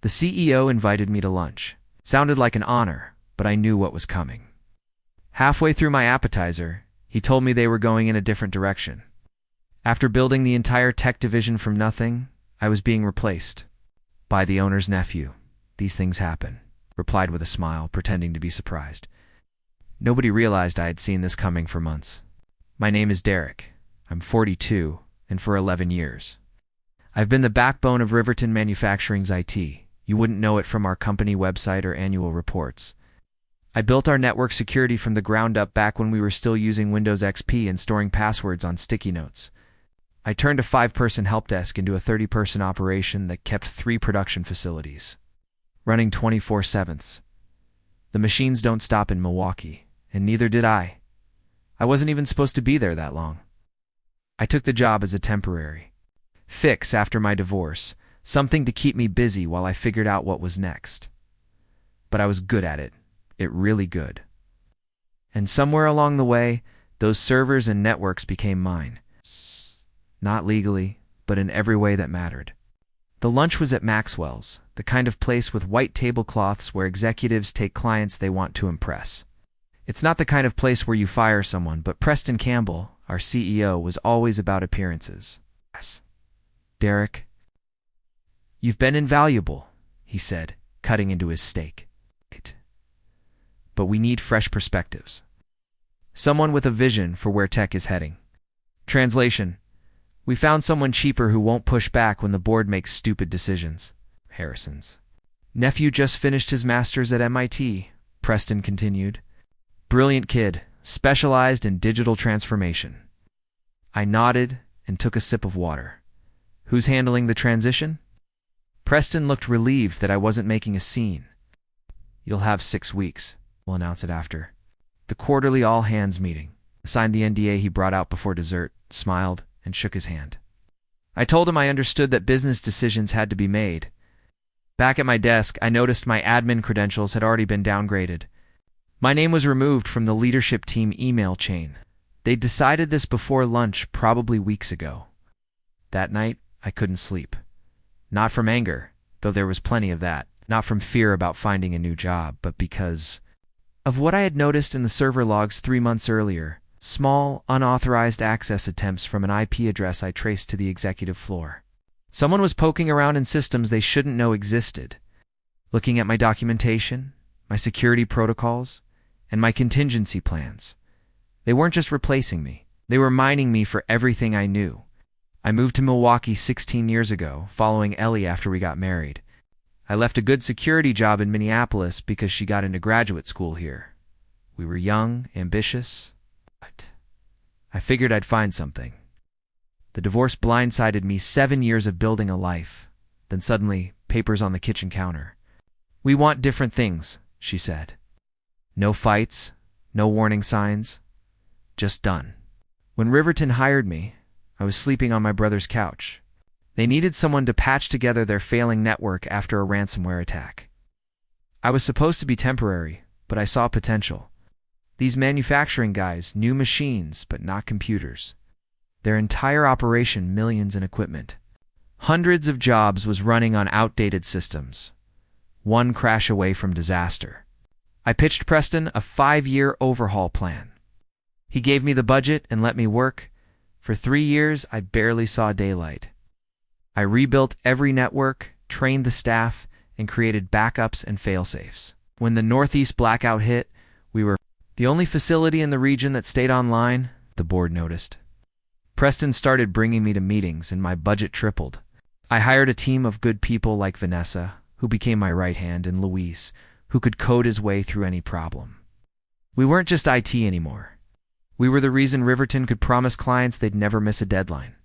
The CEO invited me to lunch. Sounded like an honor, but I knew what was coming. Halfway through my appetizer, he told me they were going in a different direction. After building the entire tech division from nothing, I was being replaced by the owner's nephew. These things happen, replied with a smile, pretending to be surprised. Nobody realized I had seen this coming for months. My name is Derek. I'm 42, and for 11 years. I've been the backbone of Riverton Manufacturing's IT. You wouldn't know it from our company website or annual reports. I built our network security from the ground up back when we were still using Windows XP and storing passwords on sticky notes. I turned a 5-person help desk into a 30-person operation that kept 3 production facilities, running 24/7. The machines don't stop in Milwaukee, and neither did I. I wasn't even supposed to be there that long. I took the job as a temporary fix after my divorce, something to keep me busy while I figured out what was next. But I was good at it, really good. And somewhere along the way, those servers and networks became mine. Not legally, but in every way that mattered. The lunch was at Maxwell's, the kind of place with white tablecloths where executives take clients they want to impress. It's not the kind of place where you fire someone, but Preston Campbell, our CEO, was always about appearances. Yes. Derek, you've been invaluable, he said, cutting into his steak. But we need fresh perspectives. Someone with a vision for where tech is heading. Translation: we found someone cheaper who won't push back when the board makes stupid decisions. Harrison's nephew just finished his master's at MIT, Preston continued. Brilliant kid, specialized in digital transformation. I nodded and took a sip of water. Who's handling the transition? Preston looked relieved that I wasn't making a scene. You'll have 6 weeks, we'll announce it after the quarterly all-hands meeting. Signed the NDA he brought out before dessert, smiled, and shook his hand. I told him I understood that business decisions had to be made. Back at my desk, I noticed my admin credentials had already been downgraded. My name was removed from the leadership team email chain. They decided this before lunch, probably weeks ago. That night, I couldn't sleep. Not from anger, though there was plenty of that. Not from fear about finding a new job, but because of what I had noticed in the server logs 3 months earlier. Small, unauthorized access attempts from an IP address I traced to the executive floor. Someone was poking around in systems they shouldn't know existed, looking at my documentation, my security protocols, and my contingency plans. They weren't just replacing me. They were mining me for everything I knew. I moved to Milwaukee 16 years ago, following Ellie after we got married. I left a good security job in Minneapolis because she got into graduate school here. We were young, ambitious. I figured I'd find something. The divorce blindsided me. 7 years of building a life. Then suddenly, papers on the kitchen counter. We want different things, she said. No fights, no warning signs. Just done. When Riverton hired me, I was sleeping on my brother's couch. They needed someone to patch together their failing network after a ransomware attack. I was supposed to be temporary, but I saw potential. These manufacturing guys knew machines, but not computers. Their entire operation, millions in equipment. Hundreds of jobs was running on outdated systems. One crash away from disaster. I pitched Preston a 5-year overhaul plan. He gave me the budget and let me work. For 3 years, I barely saw daylight. I rebuilt every network, trained the staff, and created backups and failsafes. When the Northeast blackout hit, we were the only facility in the region that stayed online, the board noticed. Preston started bringing me to meetings, and my budget tripled. I hired a team of good people like Vanessa, who became my right hand, and Luis, who could code his way through any problem. We weren't just IT anymore. We were the reason Riverton could promise clients they'd never miss a deadline.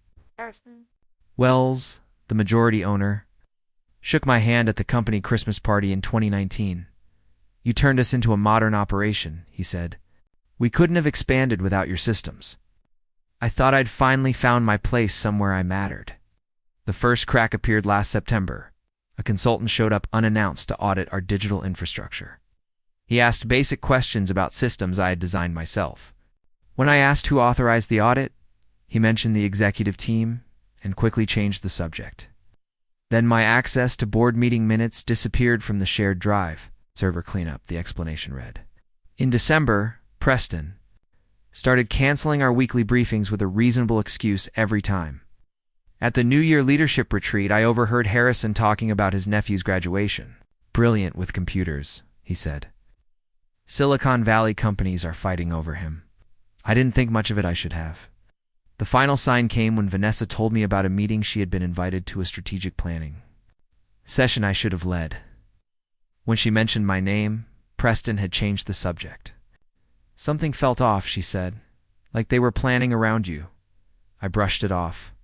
Wells, the majority owner, shook my hand at the company Christmas party in 2019. You turned us into a modern operation, he said. We couldn't have expanded without your systems. I thought I'd finally found my place somewhere I mattered. The first crack appeared last September. A consultant showed up unannounced to audit our digital infrastructure. He asked basic questions about systems I had designed myself. When I asked who authorized the audit, he mentioned the executive team and quickly changed the subject. Then my access to board meeting minutes disappeared from the shared drive. Server cleanup, the explanation read. In December, Preston started canceling our weekly briefings with a reasonable excuse every time. At the New Year leadership retreat, I overheard Harrison talking about his nephew's graduation. Brilliant with computers, he said. Silicon Valley companies are fighting over him. I didn't think much of it, I should have. The final sign came when Vanessa told me about a meeting she had been invited to, a strategic planning session I should have led. When she mentioned my name, Preston had changed the subject. Something felt off, she said, like they were planning around you. I brushed it off.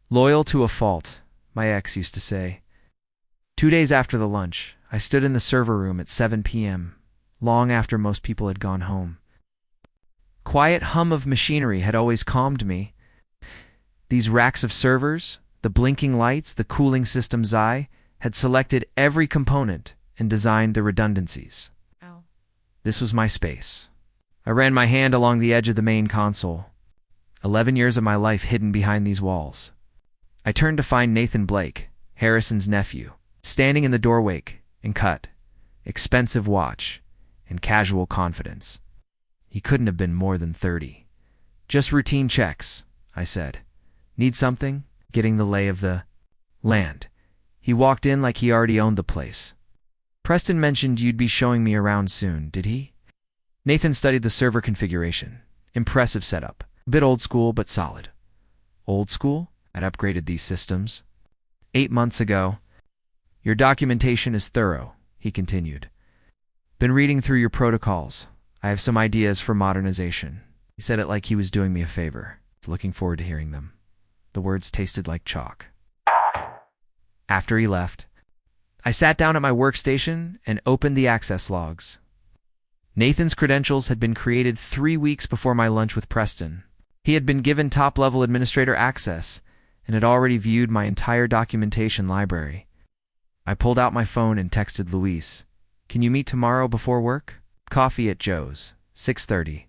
Loyal to a fault, my ex used to say. 2 days after the lunch, I stood in the server room at 7 p.m., long after most people had gone home. Quiet hum of machinery had always calmed me. These racks of servers, the blinking lights, the cooling systems, I had selected every component and designed the redundancies. Ow. This was my space. I ran my hand along the edge of the main console. 11 years of my life hidden behind these walls. I turned to find Nathan Blake, Harrison's nephew, standing in the doorway in cut, expensive watch, and casual confidence. He couldn't have been more than 30. Just routine checks, I said. Need something? Getting the lay of the land. He walked in like he already owned the place. Preston mentioned you'd be showing me around soon, did he? Nathan studied the server configuration. Impressive setup. A bit old school, but solid. Old school? I'd upgraded these systems 8 months ago. Your documentation is thorough, he continued. Been reading through your protocols. I have some ideas for modernization. He said it like he was doing me a favor. Looking forward to hearing them. The words tasted like chalk. After he left, I sat down at my workstation and opened the access logs. Nathan's credentials had been created 3 weeks before my lunch with Preston. He had been given top-level administrator access and had already viewed my entire documentation library. I pulled out my phone and texted Luis, "Can you meet tomorrow before work? Coffee at Joe's, 6:30.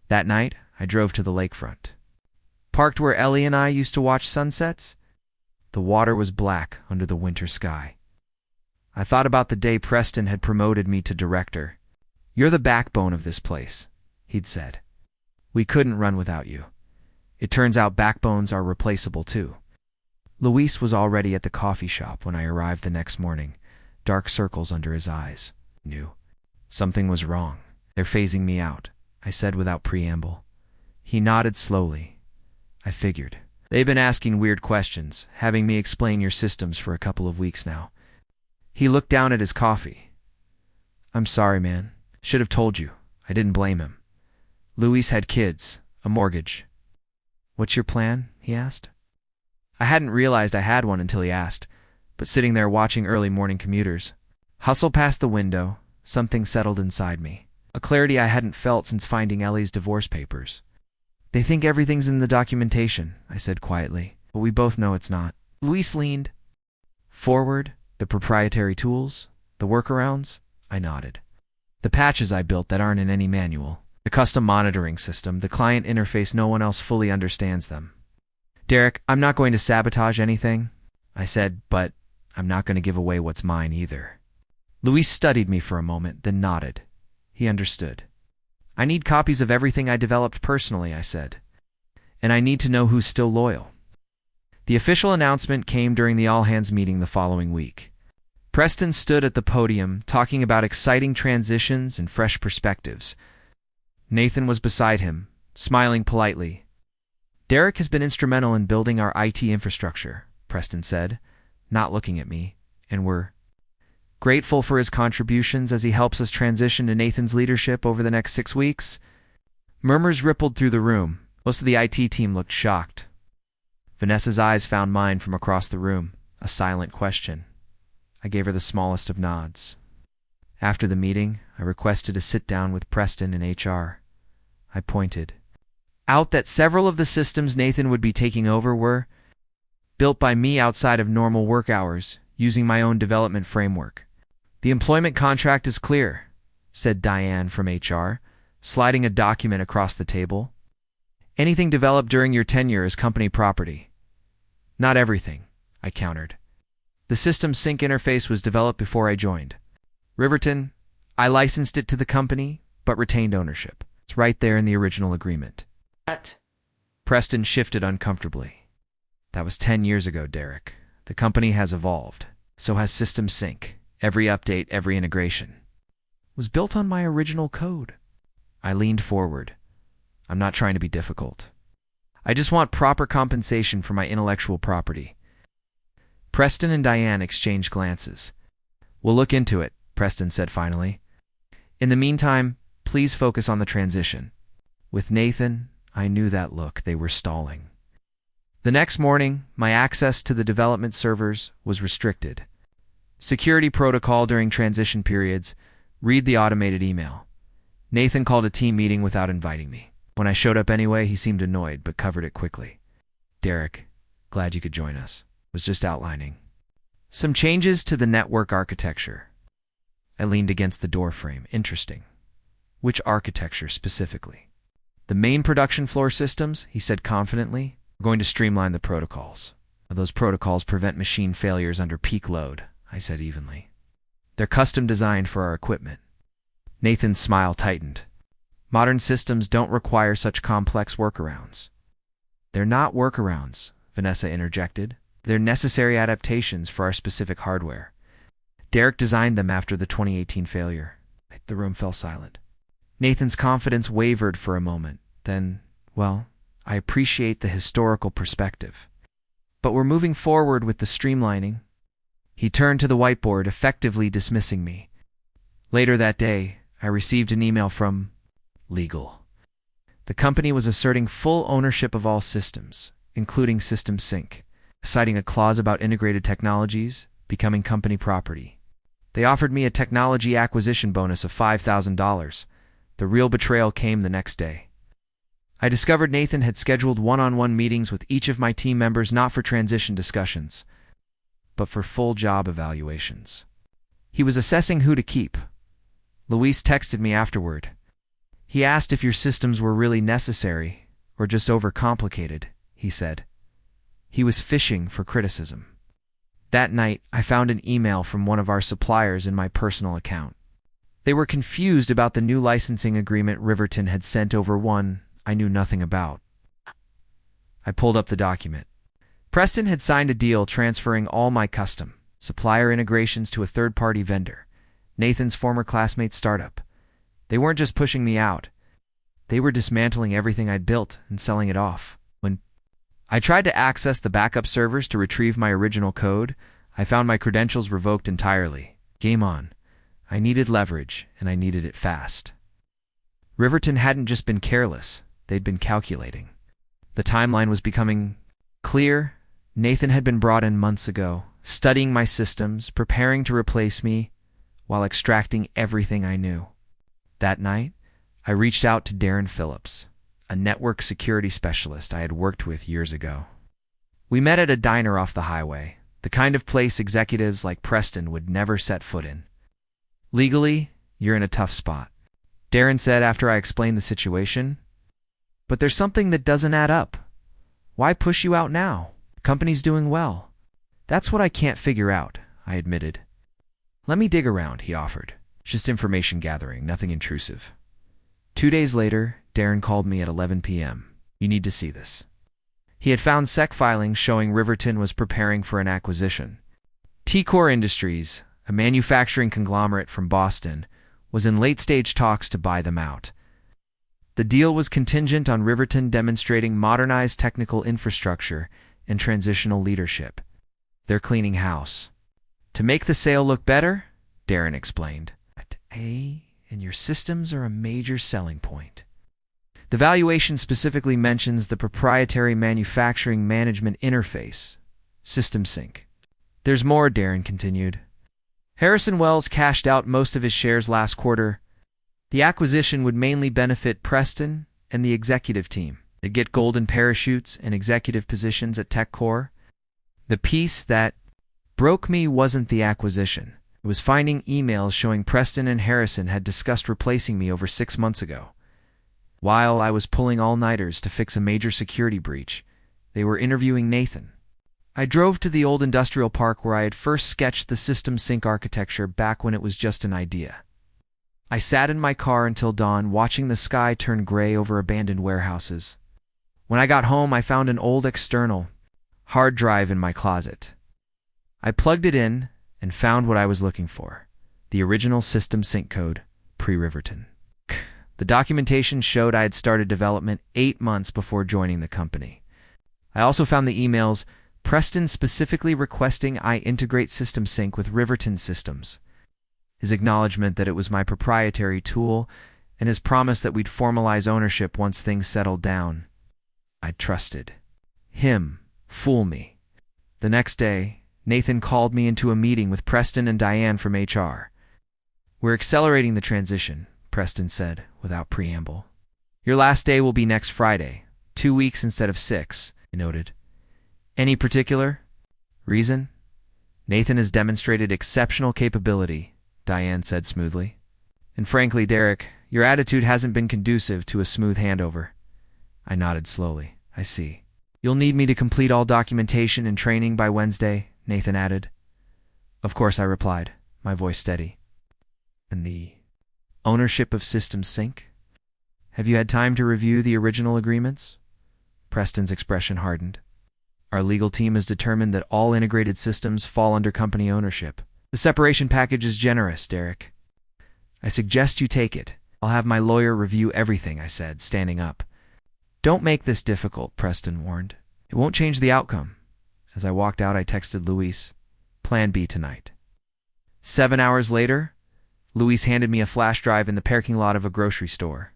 That night, I drove to the lakefront. Parked where Ellie and I used to watch sunsets. The water was black under the winter sky. I thought about the day Preston had promoted me to director. "You're the backbone of this place," he'd said. "We couldn't run without you." It turns out backbones are replaceable too. Luis was already at the coffee shop when I arrived the next morning, dark circles under his eyes. Knew something was wrong. "They're phasing me out," I said without preamble. He nodded slowly. "I figured. They've been asking weird questions, having me explain your systems for a couple of weeks now." He looked down at his coffee. "I'm sorry, man. Should have told you." I didn't blame him. Luis had kids, a mortgage. "What's your plan?" he asked. I hadn't realized I had one until he asked, but sitting there watching early morning commuters hustle past the window, something settled inside me. A clarity I hadn't felt since finding Ellie's divorce papers. "They think everything's in the documentation," I said quietly, "but we both know it's not." Luis leaned forward. "The proprietary tools? The workarounds?" I nodded. "The patches I built that aren't in any manual. The custom monitoring system, the client interface, no one else fully understands them." "Derek, I'm not going to sabotage anything," I said, "but I'm not going to give away what's mine either." Luis studied me for a moment, then nodded. He understood. "I need copies of everything I developed personally," I said. "And I need to know who's still loyal." The official announcement came during the all-hands meeting the following week. Preston stood at the podium, talking about exciting transitions and fresh perspectives. Nathan was beside him, smiling politely. "Derek has been instrumental in building our IT infrastructure," Preston said, not looking at me, "and we're grateful for his contributions as he helps us transition to Nathan's leadership over the next 6 weeks." Murmurs rippled through the room. Most of the IT team looked shocked. Vanessa's eyes found mine from across the room, a silent question. I gave her the smallest of nods. After the meeting, I requested a sit-down with Preston and HR. I pointed out that several of the systems Nathan would be taking over were built by me outside of normal work hours, using my own development framework. "The employment contract is clear," said Diane from HR, sliding a document across the table. "Anything developed during your tenure is company property." "Not everything," I countered. The system sync interface was developed before I joined. Riverton, I licensed it to the company, but retained ownership. It's right there in the original agreement. What? Preston shifted uncomfortably. That was 10 years ago, Derek. The company has evolved. So has System Sync. Every update, every integration was built on my original code. I leaned forward. I'm not trying to be difficult. I just want proper compensation for my intellectual property. Preston and Diane exchanged glances. We'll look into it, Preston said finally. In the meantime, please focus on the transition. With Nathan, I knew that look. They were stalling. The next morning, my access to the development servers was restricted. Security protocol during transition periods. Read the automated email. Nathan called a team meeting without inviting me. When I showed up anyway, he seemed annoyed, but covered it quickly. Derek, glad you could join us. Was just outlining some changes to the network architecture. I leaned against the door frame. Interesting. Which architecture specifically? The main production floor systems, he said confidently. We're going to streamline the protocols. Those protocols prevent machine failures under peak load, I said evenly. They're custom designed for our equipment. Nathan's smile tightened. Modern systems don't require such complex workarounds. They're not workarounds, Vanessa interjected. They're necessary adaptations for our specific hardware. Derek designed them after the 2018 failure. The room fell silent. Nathan's confidence wavered for a moment. Then, well, I appreciate the historical perspective. But we're moving forward with the streamlining. He turned to the whiteboard, effectively dismissing me. Later that day, I received an email from legal. The company was asserting full ownership of all systems, including System Sync, citing a clause about integrated technologies becoming company property. They offered me a technology acquisition bonus of $5,000. The real betrayal came the next day. I discovered Nathan had scheduled one-on-one meetings with each of my team members not for transition discussions, but for full job evaluations. He was assessing who to keep. Luis texted me afterward. He asked if your systems were really necessary or just overcomplicated, he said. He was fishing for criticism. That night, I found an email from one of our suppliers in my personal account. They were confused about the new licensing agreement Riverton had sent over one I knew nothing about. I pulled up the document. Preston had signed a deal transferring all my custom supplier integrations to a third-party vendor, Nathan's former classmate's startup. They weren't just pushing me out. They were dismantling everything I'd built and selling it off. When I tried to access the backup servers to retrieve my original code, I found my credentials revoked entirely. Game on. I needed leverage, and I needed it fast. Riverton hadn't just been careless. They'd been calculating. The timeline was becoming clear. Nathan had been brought in months ago, studying my systems, preparing to replace me, while extracting everything I knew. That night, I reached out to Darren Phillips, a network security specialist I had worked with years ago. We met at a diner off the highway, the kind of place executives like Preston would never set foot in. Legally, you're in a tough spot, Darren said after I explained the situation. But there's something that doesn't add up. Why push you out now? The company's doing well. That's what I can't figure out, I admitted. Let me dig around, he offered. Just information gathering, nothing intrusive. 2 days later, Darren called me at 11 p.m. You need to see this. He had found SEC filings showing Riverton was preparing for an acquisition. T-Core Industries, a manufacturing conglomerate from Boston, was in late-stage talks to buy them out. The deal was contingent on Riverton demonstrating modernized technical infrastructure and transitional leadership. They're cleaning house. To make the sale look better, Darren explained. And your systems are a major selling point. The valuation specifically mentions the proprietary manufacturing management interface, System Sync. There's more, Darren continued. Harrison Wells cashed out most of his shares last quarter. The acquisition would mainly benefit Preston and the executive team. They'd get golden parachutes and executive positions at TechCore. The piece that broke me wasn't the acquisition. It was finding emails showing Preston and Harrison had discussed replacing me over 6 months ago. While I was pulling all-nighters to fix a major security breach, they were interviewing Nathan. I drove to the old industrial park where I had first sketched the system sync architecture back when it was just an idea. I sat in my car until dawn, watching the sky turn gray over abandoned warehouses. When I got home, I found an old external hard drive in my closet. I plugged it in and found what I was looking for: the original system sync code, pre-Riverton. The documentation showed I had started development 8 months before joining the company. I also found the emails, Preston specifically requesting I integrate system sync with Riverton systems, his acknowledgement that it was my proprietary tool, and his promise that we'd formalize ownership once things settled down. I trusted him. Fool me. The next day, Nathan called me into a meeting with Preston and Diane from HR. "We're accelerating the transition," Preston said, without preamble. "Your last day will be next Friday, 2 weeks instead of 6, he noted. "Any particular reason?" "Nathan has demonstrated exceptional capability," Diane said smoothly. "And frankly, Derek, your attitude hasn't been conducive to a smooth handover." I nodded slowly. "I see. You'll need me to complete all documentation and training by Wednesday," Nathan added. "Of course," I replied, my voice steady. "And the ownership of System Sync? Have you had time to review the original agreements?" Preston's expression hardened. "Our legal team has determined that all integrated systems fall under company ownership. The separation package is generous, Derek. I suggest you take it. I'll have my lawyer review everything," I said, standing up. "Don't make this difficult," Preston warned. "It won't change the outcome." As I walked out, I texted Luis, "Plan B tonight." 7 hours later, Luis handed me a flash drive in the parking lot of a grocery store.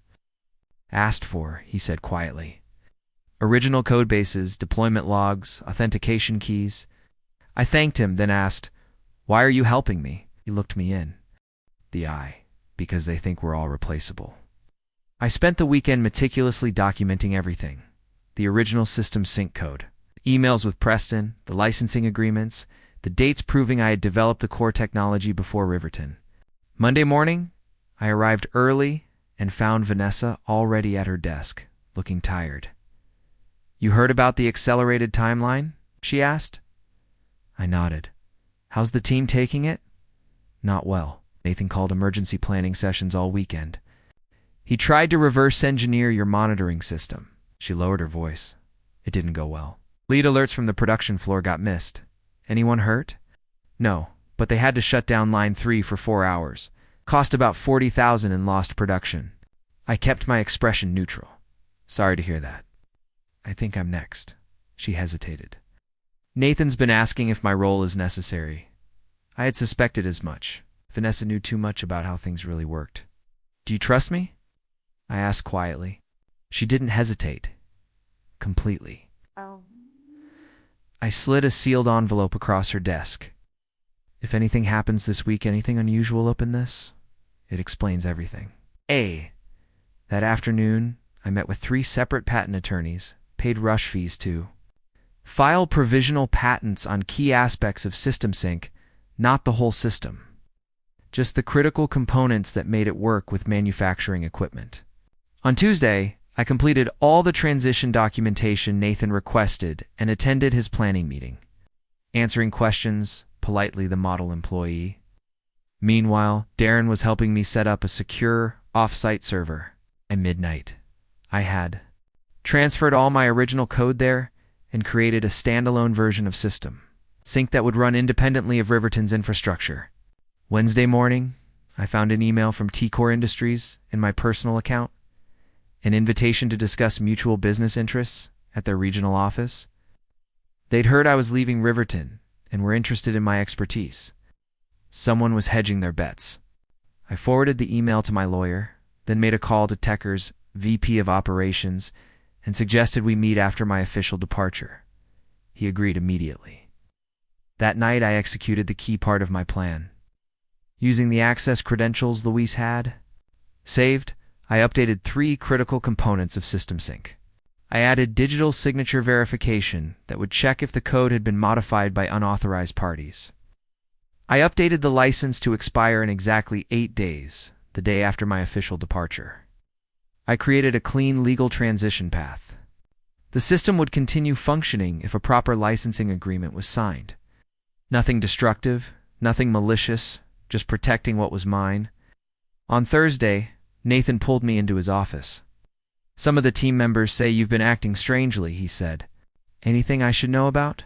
"Asked for," he said quietly. "Original code bases, deployment logs, authentication keys." I thanked him, then asked, "Why are you helping me?" He looked me in the eye. "Because they think we're all replaceable." I spent the weekend meticulously documenting everything: the original system sync code, emails with Preston, the licensing agreements, the dates proving I had developed the core technology before Riverton. Monday morning, I arrived early and found Vanessa already at her desk, looking tired. "You heard about the accelerated timeline?" she asked. I nodded. "How's the team taking it?" "Not well. Nathan called emergency planning sessions all weekend. He tried to reverse engineer your monitoring system." She lowered her voice. "It didn't go well. Lead alerts from the production floor got missed. Anyone hurt?" "No, but they had to shut down line 3 for 4 hours. Cost about $40,000 in lost production." I kept my expression neutral. "Sorry to hear that. I think I'm next." She hesitated. "Nathan's been asking if my role is necessary." I had suspected as much. Vanessa knew too much about how things really worked. "Do you trust me?" I asked quietly. She didn't hesitate. Completely. Oh. I slid a sealed envelope across her desk. "If anything happens this week, anything unusual up in this, it explains everything." That afternoon, I met with 3 separate patent attorneys, paid rush fees to file provisional patents on key aspects of System Sync, not the whole system, just the critical components that made it work with manufacturing equipment. On Tuesday, I completed all the transition documentation Nathan requested and attended his planning meeting, answering questions, politely the model employee. Meanwhile, Darren was helping me set up a secure, off-site server. At midnight, I had transferred all my original code there and created a standalone version of System Sync that would run independently of Riverton's infrastructure. Wednesday morning, I found an email from T-Core Industries in my personal account, an invitation to discuss mutual business interests at their regional office. They'd heard I was leaving Riverton and were interested in my expertise. Someone was hedging their bets. I forwarded the email to my lawyer, then made a call to Techer's VP of Operations and suggested we meet after my official departure. He agreed immediately. That night, I executed the key part of my plan. Using the access credentials Luis had saved, I updated 3 critical components of System Sync. I added digital signature verification that would check if the code had been modified by unauthorized parties. I updated the license to expire in exactly 8 days, the day after my official departure. I created a clean legal transition path. The The system would continue functioning if a proper licensing agreement was signed. Nothing destructive, nothing malicious, just protecting what was mine. On Thursday, Nathan pulled me into his office. "Some of the team members say you've been acting strangely," he said. "Anything I should know about?"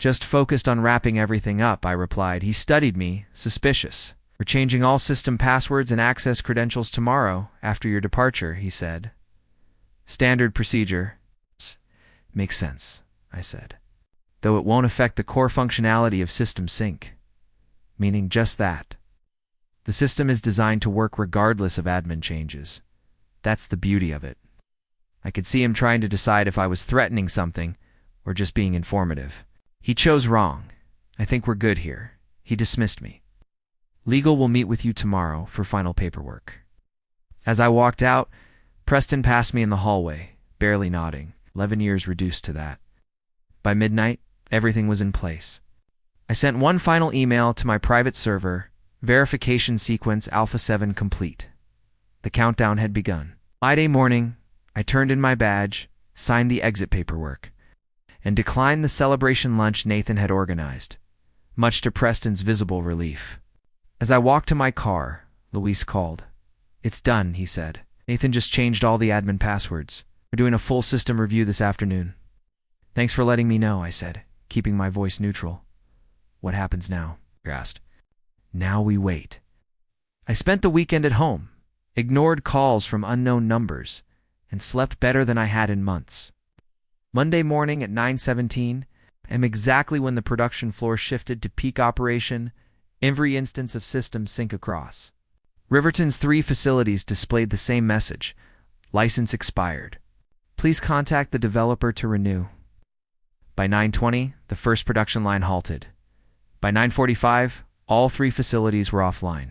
"Just focused on wrapping everything up," I replied. He studied me, suspicious. "We're changing all system passwords and access credentials tomorrow, after your departure," he said. "Standard procedure." "Makes sense," I said. "Though it won't affect the core functionality of System Sync." "Meaning just that." "The system is designed to work regardless of admin changes. That's the beauty of it." I could see him trying to decide if I was threatening something or just being informative. He chose wrong. "I think we're good here." He dismissed me. "Legal will meet with you tomorrow for final paperwork." As I walked out, Preston passed me in the hallway, barely nodding. 11 years reduced to that. By midnight, everything was in place. I sent one final email to my private server, verification sequence Alpha 7 complete. The countdown had begun. Friday morning, I turned in my badge, signed the exit paperwork, and declined the celebration lunch Nathan had organized, much to Preston's visible relief. As I walked to my car, Luis called. "It's done," he said. "Nathan just changed all the admin passwords. We're doing a full system review this afternoon." "Thanks for letting me know," I said, keeping my voice neutral. "What happens now?" he asked. "Now we wait." I spent the weekend at home, ignored calls from unknown numbers, and slept better than I had in months. Monday morning at 9:17, exactly when the production floor shifted to peak operation, every instance of System Sync across Riverton's 3 facilities displayed the same message: license expired. Please contact the developer to renew. By 9:20, the first production line halted. By 9:45, all 3 facilities were offline.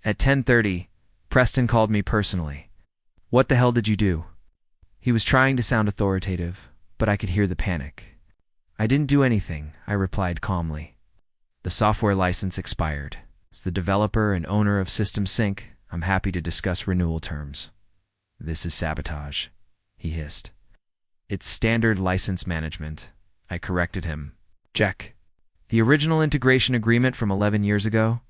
At 10:30, Preston called me personally. "What the hell did you do?" He was trying to sound authoritative, but I could hear the panic. "I didn't do anything," I replied calmly. "The software license expired. As the developer and owner of System Sync, I'm happy to discuss renewal terms." "This is sabotage," he hissed. "It's standard license management," I corrected him. "Check. The original integration agreement from 11 years ago?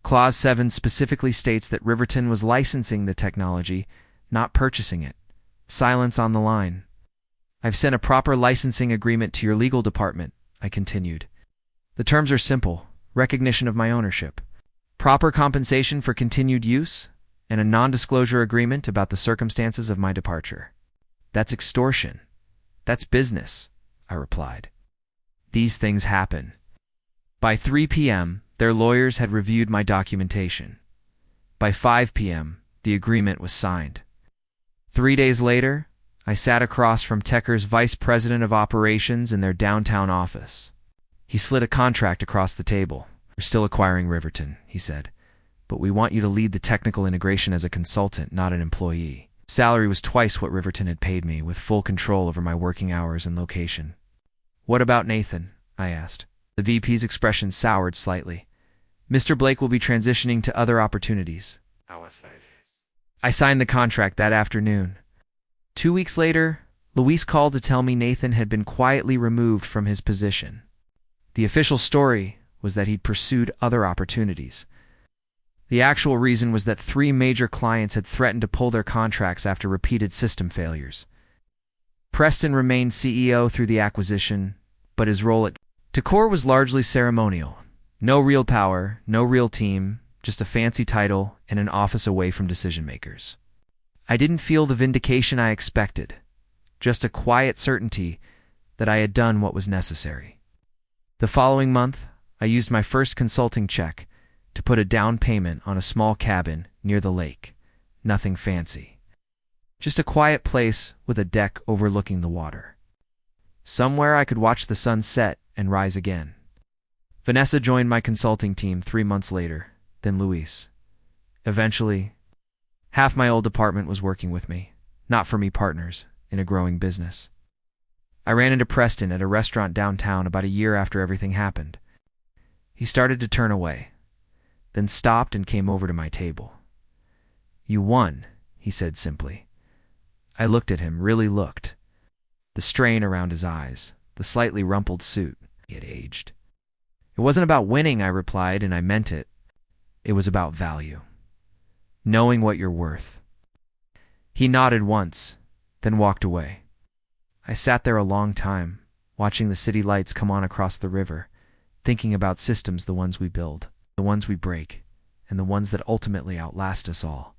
Clause 7 specifically states that Riverton was licensing the technology, not purchasing it. Silence on the line. I've sent a proper licensing agreement to your legal department," I continued. "The terms are simple: recognition of my ownership, proper compensation for continued use, and a non-disclosure agreement about the circumstances of my departure." "That's extortion. That's business," I replied. "These things happen." By 3 p.m., their lawyers had reviewed my documentation. By 5 p.m., the agreement was signed. 3 days later, I sat across from Techer's vice president of operations in their downtown office. He slid a contract across the table. "We're still acquiring Riverton," he said, "but we want you to lead the technical integration as a consultant, not an employee." Salary was twice what Riverton had paid me, with full control over my working hours and location. "What about Nathan?" I asked. The VP's expression soured slightly. "Mr. Blake will be transitioning to other opportunities." I signed the contract that afternoon. 2 weeks later, Luis called to tell me Nathan had been quietly removed from his position. The official story was that he'd pursued other opportunities. The actual reason was that 3 major clients had threatened to pull their contracts after repeated system failures. Preston remained CEO through the acquisition, but his role at Tecor was largely ceremonial. No real power, no real team, just a fancy title and an office away from decision-makers. I didn't feel the vindication I expected, just a quiet certainty that I had done what was necessary. The following month, I used my first consulting check to put a down payment on a small cabin near the lake. Nothing fancy. Just a quiet place with a deck overlooking the water. Somewhere I could watch the sun set and rise again. Vanessa joined my consulting team 3 months later, then Luis. Eventually, half my old department was working with me, not for me partners, in a growing business. I ran into Preston at a restaurant downtown about a year after everything happened. He started to turn away, then stopped and came over to my table. "You won," he said simply. I looked at him, really looked. the strain around his eyes, the slightly rumpled suit. He had aged. It wasn't about winning, I replied, and I meant it. It was about value. Knowing what you're worth. He nodded once, then walked away. I sat there a long time, watching the city lights come on across the river, thinking about systems, the ones we build, the ones we break, and the ones that ultimately outlast us all.